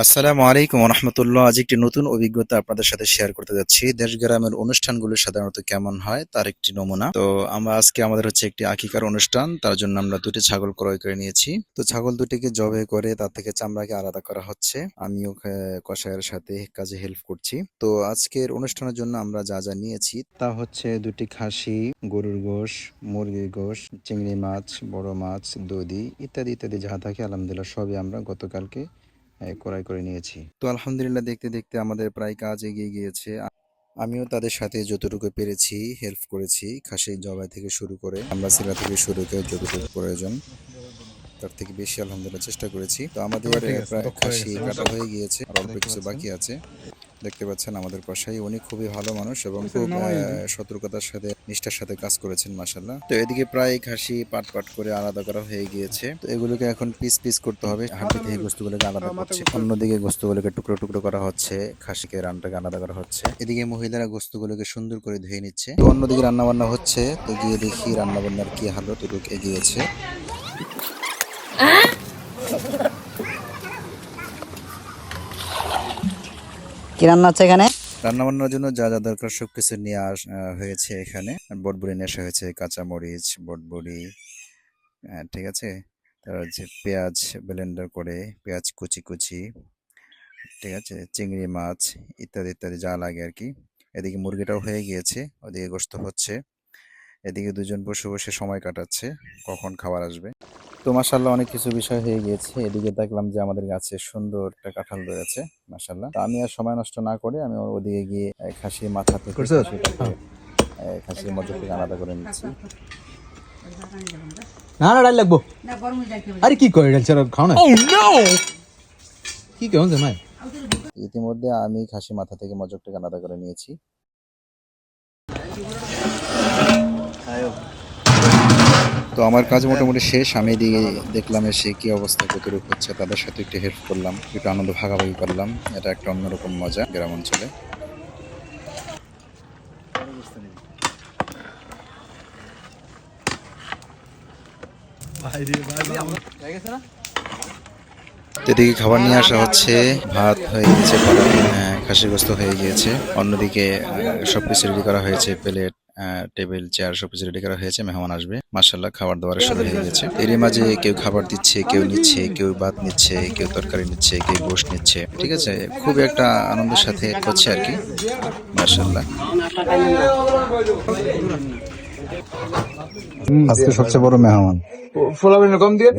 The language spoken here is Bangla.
আসসালামু আলাইকুম রহমতুল্লাহ। আজ একটি নতুন অভিজ্ঞতা আপনাদের সাথে শেয়ার করতে যাচ্ছি। দেশ গ্রামের অনুষ্ঠানগুলো সাধারণত কেমন হয় তার একটি নমুনা। তো আমরা আজকে আমাদের হচ্ছে একটি আকিকার অনুষ্ঠান, তার জন্য আমরা দুটি ছাগল ক্রয় করে নিয়েছি। তো ছাগল দুটিকে জবে করে তার থেকে চামড়াকে আলাদা করা হচ্ছে। আমিও কসাইয়ের সাথে কাজে হেল্প করছি। তো আজকের অনুষ্ঠানের জন্য আমরা যা যা নিয়েছি তা হচ্ছে দুটি খাসি, গরুর গোশ, মুরগির গোশ, চিংড়ি মাছ, বড় মাছ, দধি ইত্যাদি ইত্যাদি যা থাকে আলহামদুলিল্লাহ সবই আমরা গতকালকে ক্রয় করে নিয়েছি। তো আলহামদুলিল্লাহ দেখতে দেখতে আমাদের প্রায় কাজ এগিয়ে গিয়েছে। আমিও তাদের সাথে যতটুকু পেরেছি হেল্প করেছি। খাসি জবাই থেকে শুরু করে আমরা সিলা থেকে শুরু করে যতটুকু প্রয়োজন তার থেকে বেশি আলহামদুলিল্লাহ চেষ্টা করেছি। তো আমাদের প্রায় খাসি কাটা হয়ে গিয়েছে, আর অল্প কিছু বাকি আছে। দেখতে পাচ্ছেন আমাদের কসাই, উনি খুবই ভালো মানুষ এবং খুব সতর্কতার সাথে নিষ্ঠার সাথে কাজ করেছেন মাশাআল্লাহ। তো এদিকে প্রায় খাসি পাট পাট করে আলাদা করা হয়ে গিয়েছে। তো এগুলোকে এখন পিস পিস করতে হবে, হাড্ডি থেকে গোস্তগুলোকে আলাদা করছে। অন্যদিকে গোস্তগুলোকে টুকরো টুকরো করা হচ্ছে, খাসিকে রানটাকে আলাদা করা হচ্ছে। এদিকে মহিলারা গোস্তগুলোকে সুন্দর করে ধুয়ে নিচ্ছে। তো অন্যদিকে রান্না বান্না হচ্ছে। তো গিয়ে দেখি রান্না বান্নার কি হালত এগিয়েছে। কি রান্না হচ্ছে এখানে? রান্না বান্নার জন্য যা যা দরকার সবকিছু নিয়ে হয়েছে এখানে। বটবড়ি নিয়ে আসা হয়েছে, কাঁচামরিচ, বটবড়ি, ঠিক আছে। তারপর হচ্ছে পেঁয়াজ ব্লেন্ডার করে পেঁয়াজ কুচি কুচি, ঠিক আছে, চিংড়ি মাছ ইত্যাদি ইত্যাদি যা লাগে আর কি। এদিকে মুরগিটাও হয়ে গিয়েছে, ওদিকে গোশত হচ্ছে। এদিকে দুজন বসে বসে সময় কাটাচ্ছে কখন খাবার আসবে। তো মাশাআল্লাহ অনেক কিছু বিষয় হয়ে গিয়েছে। এদিকে দেখলাম যে আমাদের গাছে সুন্দর একটা কাঁঠাল রয়েছে মাশাআল্লাহ। তো আমি আর সময় নষ্ট না করে আমি ওদিকে গিয়ে খাসির মাথা থেকে খাসির মধ্যে থেকে আলাদা করে নিচ্ছি। না না ডাল লাগবো। আরে কি করে ডাল ছাড়া খাও না। কি কেমন জামাই? ইতিমধ্যে আমি খাসি মাথা থেকে মজকটাকে আলাদা করে নিয়েছি। তো আমার কাজ মোটামুটি শেষ। আমি এদিকে দেখলাম এসে কি অবস্থা কতটুকু হচ্ছে, তাদের সাথে একটু হেল্প করলাম, একটু আনন্দ ভাগাভাগি করলাম। এটা একটা অন্যরকম মজা গ্রাম অঞ্চলে। এদিকে খাবার নিয়ে আসা হচ্ছে, ভাত হয়ে গেছে, খাসির গোস্ত হয়ে গিয়েছে। অন্যদিকে সবকিছু রেডি করা হয়েছে, প্লেট, টেবিল, চেয়ার সবকিছু রেডি করা হয়েছে। মেহমান আসবে মাশাআল্লাহ, খাবার দাবার শুরু হয়ে গেছে। এরই মাঝে কেউ খাবার দিচ্ছে, কেউ নিচ্ছে, কেউ ভাত নিচ্ছে, কেউ তরকারি নিচ্ছে, কেউ গোশত নিচ্ছে, ঠিক আছে। খুবই একটা আনন্দের সাথে হচ্ছে আর কি মাশাআল্লাহ। আজকে সবচেয়ে বড় মেহমান ফোলাবেন কম দিয়ে